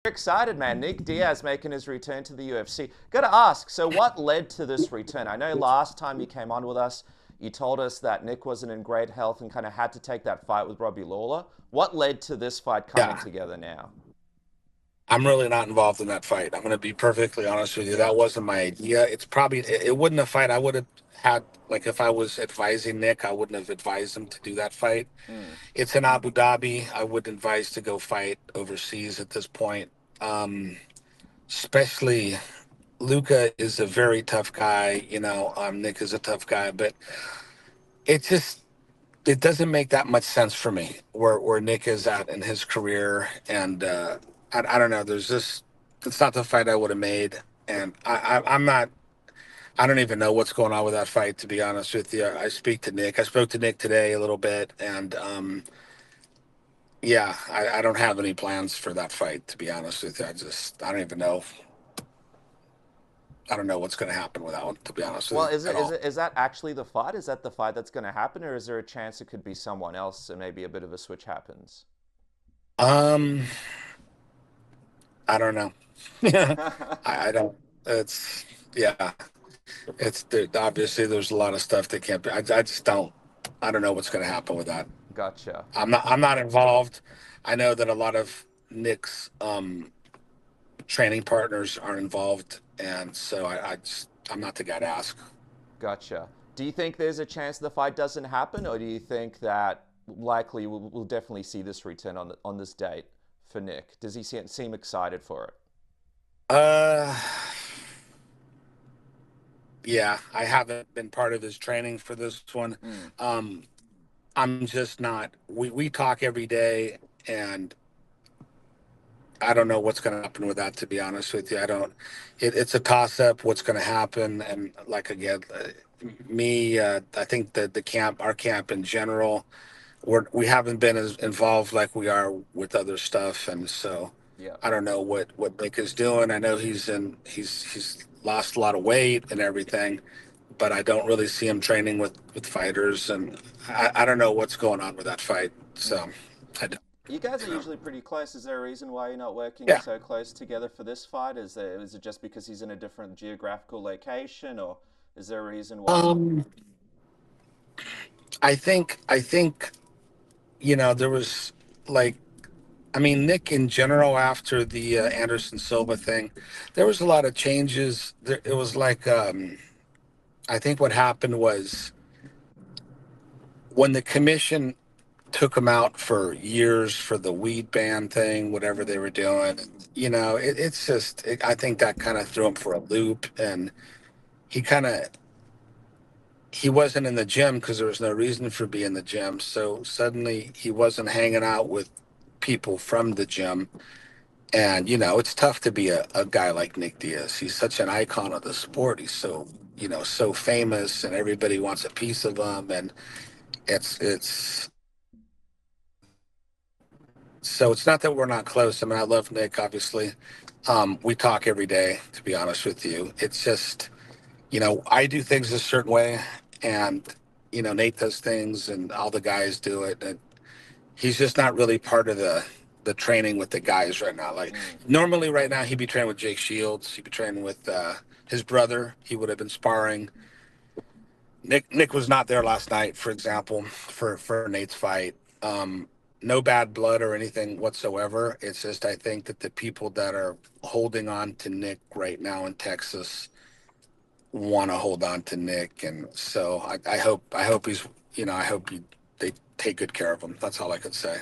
Excited, man. Nick Diaz making his return to the UFC. Got to ask, so what led to this return? I know last time you came on with us, you told us that Nick wasn't in great health and kind of had to take that fight with Robbie Lawler. What led to this fight coming Yeah, together now? I'm really not involved in that fight. I'm going to be perfectly honest with you. That wasn't my idea. It wouldn't have fight I would have had, like, if I was advising Nick, I wouldn't have advised him to do that fight. Hmm. It's in Abu Dhabi. I would advise to go fight overseas at this point. Um, Especially Luca is a very tough guy. Nick is a tough guy, but it just it doesn't make that much sense for me where Nick is at in his career, and I don't know. There's just it's not the fight I would have made, and I'm not. I don't even know what's going on with that fight, to be honest with you. I speak to Nick. I spoke to Nick today a little bit, and yeah, I don't have any plans for that fight, to be honest with you. I don't even know. I don't know what's going to happen with that one, to be honest with Well, you, at all. is that actually the fight? Is that the fight that's going to happen, or is there a chance it could be someone else and maybe a bit of a switch happens? Um, I don't know. I don't. It's yeah. Obviously there's a lot of stuff that can't be. I just don't. I don't know what's going to happen with that. Gotcha. I'm not involved. I know that a lot of Nick's training partners are involved, and so I'm not the guy to ask. Gotcha. Do you think there's a chance the fight doesn't happen, or do you think that likely we'll definitely see this return on this date for Nick? Does he seem excited for it? Uh, yeah, I haven't been part of his training for this one. Mm, Um, I'm just not. We talk every day, and I don't know what's going to happen with that. To be honest with you, I don't. It's a toss up. What's going to happen? And like again, I think that our camp in general, we haven't been as involved like we are with other stuff, and so yeah. I don't know what Nick is doing. I know he's lost a lot of weight and everything, but I don't really see him training with fighters, and I don't know what's going on with that fight. So Mm. I don't. You guys are So, usually pretty close. Is there a reason why you're not working yeah. so close together for this fight? Is it just because he's in a different geographical location, or is there a reason why? Um, I think there was like I mean Nick in general after the Anderson Silva thing, there was a lot of changes. It was like I think what happened was when the commission took him out for years for the weed ban thing, whatever they were doing. I think that kind of threw him for a loop, and he kind of he wasn't in the gym because there was no reason for being in the gym. So suddenly he wasn't hanging out with people from the gym. And, it's tough to be a guy like Nick Diaz. He's such an icon of the sport. He's so, so famous and everybody wants a piece of him. And it's, so it's not that we're not close. I mean, I love Nick, obviously. We talk every day, to be honest with you. It's just, I do things a certain way, and Nate does things, and all the guys do it. And he's just not really part of the training with the guys right now. Like Mm, normally, right now he'd be training with Jake Shields. He'd be training with his brother. He would have been sparring. Nick was not there last night, for example, for Nate's fight. No bad blood or anything whatsoever. It's just I think that the people that are holding on to Nick right now in Texas want to hold on to Nick, and so I hope he's I hope they take good care of him. That's all I could say.